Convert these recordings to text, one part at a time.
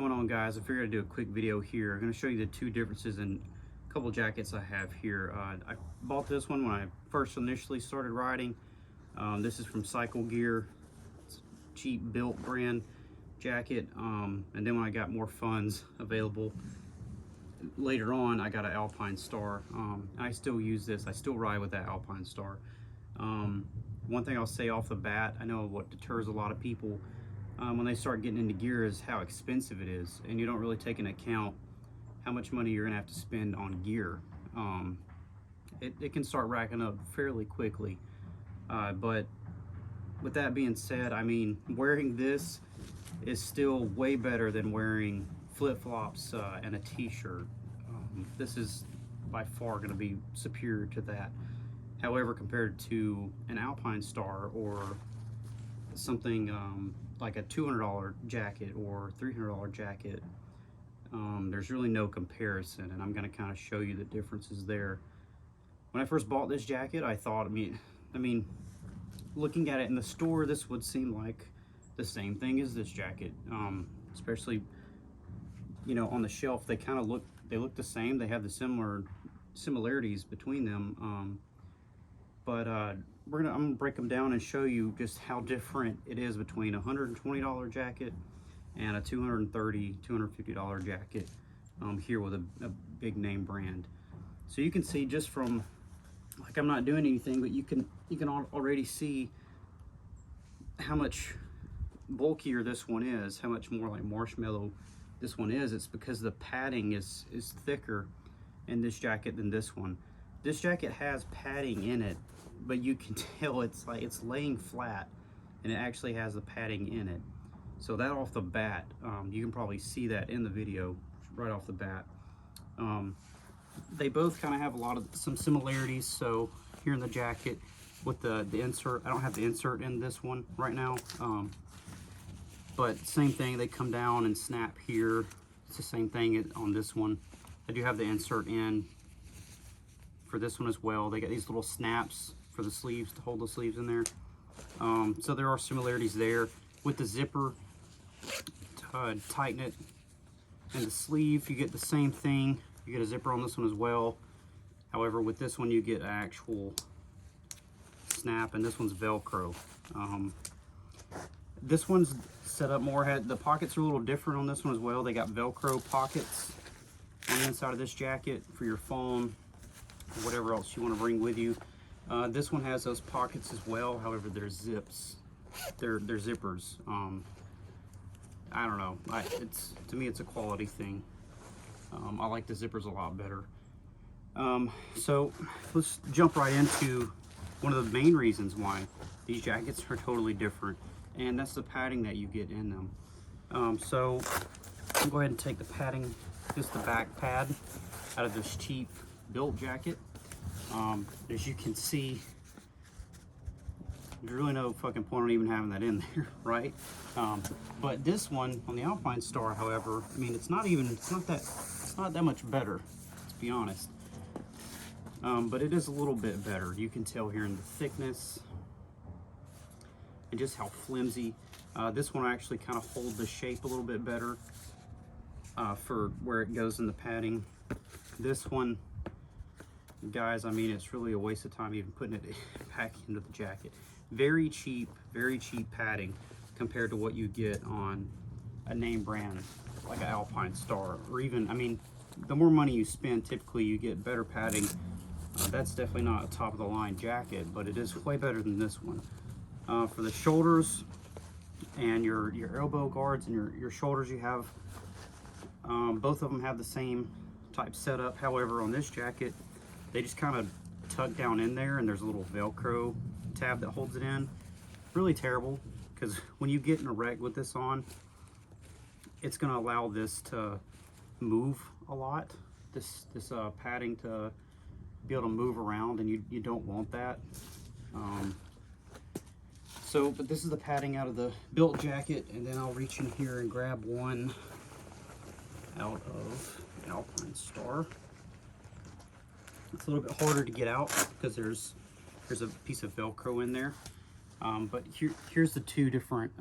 going on, guys? I figured I'd do a quick video here. I'm going to show you the two differences in a couple jackets I have here. I bought this one when I first initially started riding. This is from Cycle Gear. It's a cheap built brand jacket. And then when I got more funds available later on, I got an Alpine Star. I still use this. I still ride with that Alpine Star. One thing I'll say off the bat, I know what deters a lot of people when they start getting into gear is how expensive it is, and you don't really take into account how much money you're gonna have to spend on gear. It can start racking up fairly quickly, but with that being said, I mean, wearing this is still way better than wearing flip-flops and a t-shirt. This is by far going to be superior to that. However, compared to an Alpine Star or something like a $200 jacket or $300 jacket, there's really no comparison, and I'm going to kind of show you the differences there. When I first bought this jacket, I thought, I mean, looking at it in the store, this would seem like the same thing as this jacket, especially, you know, on the shelf. They kind of look the same. They have the similarities between them, but I'm gonna break them down and show you just how different it is between a $120 jacket and a $250 jacket here with a big name brand. So you can see just from, like, I'm not doing anything, but you can already see how much bulkier this one is, how much more like marshmallow this one is. It's because the padding is thicker in this jacket than this one. This jacket has padding in it, but you can tell it's like it's laying flat, and it actually has the padding in it. So that off the bat, you can probably see that in the video right off the bat. They both kind of have some similarities. So here in the jacket with the insert, I don't have the insert in this one right now, but same thing, they come down and snap here. It's the same thing on this one. I do have the insert in for this one as well. They got these little snaps for the sleeves to hold the sleeves in there. So there are similarities there. With the zipper, tighten it, and the sleeve, you get the same thing. You get a zipper on this one as well. However, with this one, you get an actual snap, and this one's Velcro. This one's set up more, the pockets are a little different on this one as well. They got Velcro pockets on the inside of this jacket for your phone or whatever else you want to bring with you. This one has those pockets as well. However, they're zips. They're zippers. I don't know. To me, it's a quality thing. I like the zippers a lot better. So let's jump right into one of the main reasons why these jackets are totally different, and that's the padding that you get in them. So I'll go ahead and take the padding, just the back pad, out of this cheap built jacket. As you can see, there's really no fucking point on even having that in there, right? But this one on the Alpine Star, however, I mean, it's not that much better, to be honest. But it is a little bit better. You can tell here in the thickness and just how flimsy. This one actually kind of hold the shape a little bit better for where it goes in the padding. This one, guys, I mean, it's really a waste of time even putting it back into the jacket. Very cheap padding compared to what you get on a name brand like an Alpine Star, or even, I mean, the more money you spend, typically you get better padding. That's definitely not a top of the line jacket, but it is way better than this one. For the shoulders and your elbow guards and your shoulders, you have both of them have the same type setup. However, on this jacket, they just kind of tuck down in there, and there's a little Velcro tab that holds it in. Really terrible, because when you get in a wreck with this on, it's going to allow this to move a lot. This padding to be able to move around, and you don't want that. But this is the padding out of the built jacket, and then I'll reach in here and grab one out of the Alpine Star. It's a little bit harder to get out because there's a piece of Velcro in there. But here's the two different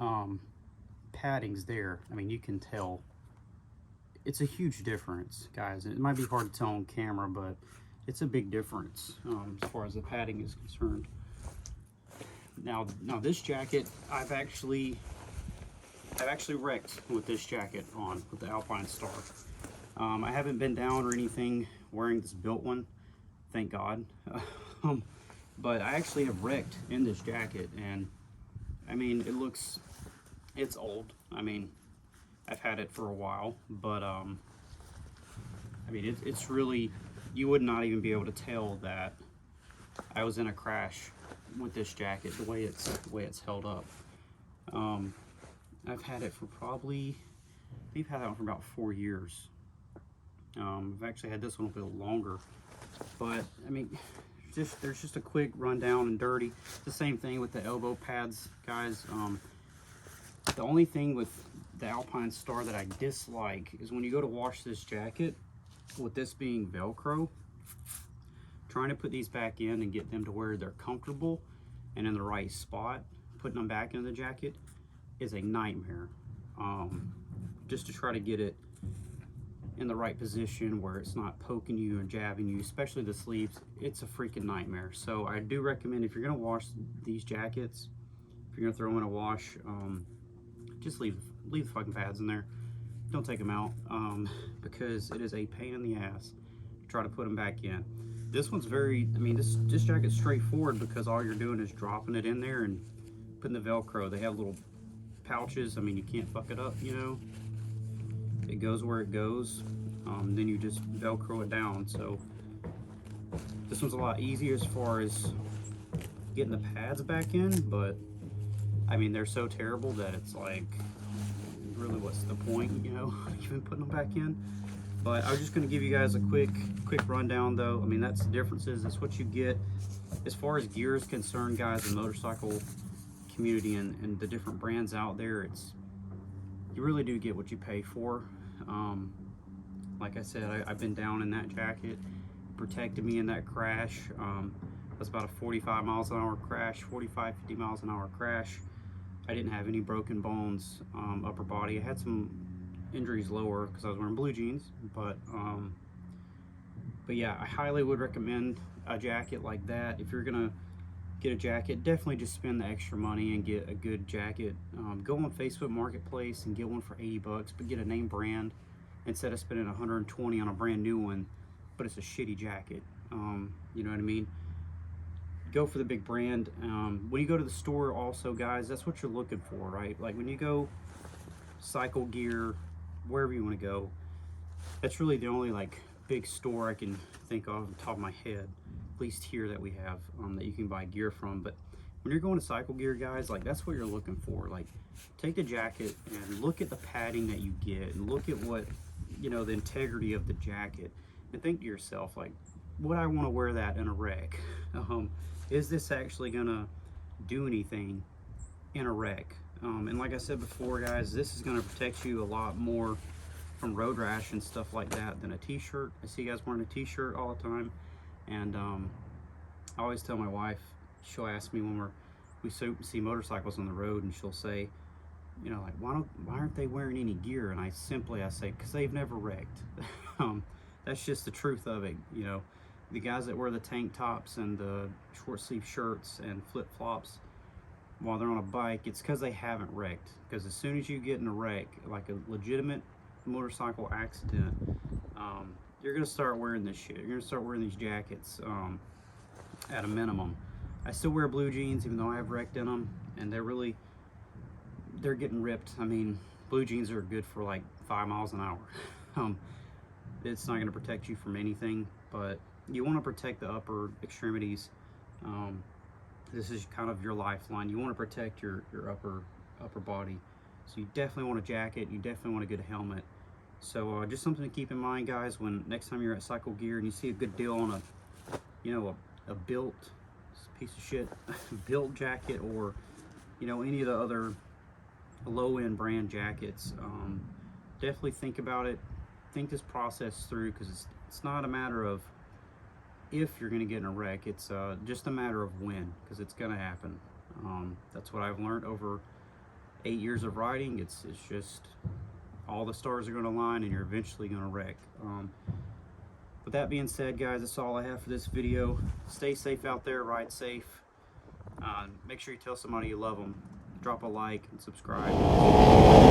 paddings there. I mean, you can tell it's a huge difference, guys. It might be hard to tell on camera, but it's a big difference as far as the padding is concerned. Now this jacket, I've actually wrecked with this jacket on, with the Alpine Star. I haven't been down or anything wearing this built one, thank God. But I actually have wrecked in this jacket, and I mean, it's old. I mean, I've had it for a while, but I mean, it's really, you would not even be able to tell that I was in a crash with this jacket, the way it's held up. I've had it for probably, we've had that one for about 4 years. I've actually had this one a bit longer, but I mean, there's just a quick rundown and dirty. It's the same thing with the elbow pads, guys. The only thing with the Alpine Star that I dislike is when you go to wash this jacket, with this being Velcro, trying to put these back in and get them to where they're comfortable and in the right spot, putting them back in the jacket is a nightmare. Just to try to get it in the right position where it's not poking you and jabbing you, especially the sleeves, it's a freaking nightmare. So I do recommend, if you're gonna wash these jackets, if you're gonna throw them in a wash, just leave the fucking pads in there. Don't take them out, because it is a pain in the ass to try to put them back in. This one's very, I mean, this jacket's straightforward because all you're doing is dropping it in there and putting the Velcro. They have little pouches. I mean, you can't fuck it up, you know. It goes where it goes. Then you just Velcro it down. So this one's a lot easier as far as getting the pads back in, but I mean, they're so terrible that it's like, really, what's the point, you know, even putting them back in? But I was just going to give you guys a quick rundown, though. I mean, that's the differences. That's what you get as far as gear is concerned, guys. The motorcycle community and the different brands out there, you really do get what you pay for. Like I said, I've been down in that jacket, protected me in that crash. It was about a 45 miles an hour crash, 45, 50 miles an hour crash. I didn't have any broken bones, upper body. I had some injuries lower because I was wearing blue jeans, but yeah, I highly would recommend a jacket like that. If you're gonna get a jacket, definitely just spend the extra money and get a good jacket. Go on Facebook Marketplace and get one for 80 bucks, but get a name brand instead of spending 120 on a brand new one, but it's a shitty jacket. You know what I mean? Go for the big brand. When you go to the store also, guys, that's what you're looking for, right? Like when you go Cycle Gear, wherever you want to go, that's really the only like big store I can think of on the top of my head, at least here, that we have that you can buy gear from. But when you're going to Cycle Gear, guys, like that's what you're looking for. Like, take the jacket and look at the padding that you get and look at what, you know, the integrity of the jacket, and think to yourself, like, would I want to wear that in a wreck? Is this actually gonna do anything in a wreck? And like I said before, guys, this is gonna protect you a lot more from road rash and stuff like that than a t-shirt. I see guys wearing a t-shirt all the time, and I always tell my wife, she'll ask me when we see motorcycles on the road, and she'll say, you know, like, why aren't they wearing any gear? And I say, because they've never wrecked. That's just the truth of it, you know. The guys that wear the tank tops and the short sleeve shirts and flip-flops while they're on a bike, it's because they haven't wrecked. Because as soon as you get in a wreck, like a legitimate motorcycle accident, you're gonna start wearing this shit. You're gonna start wearing these jackets at a minimum. I still wear blue jeans even though I have wrecked in them, and they're getting ripped. I mean, blue jeans are good for like 5 miles an hour. It's not gonna protect you from anything, but you want to protect the upper extremities. This is kind of your lifeline. You want to protect your upper body. So you definitely want a jacket. You definitely want a good helmet. So just something to keep in mind, guys, when next time you're at Cycle Gear and you see a good deal on a built piece of shit built jacket, or you know, any of the other low-end brand jackets, definitely think about it. Think this process through, because it's not a matter of if you're going to get in a wreck, it's just a matter of when, because it's going to happen. That's what I've learned over 8 years of riding. It's just all the stars are going to align and you're eventually going to wreck. With that being said, guys, that's all I have for this video. Stay safe out there, ride safe. Make sure you tell somebody you love them. Drop a like and subscribe.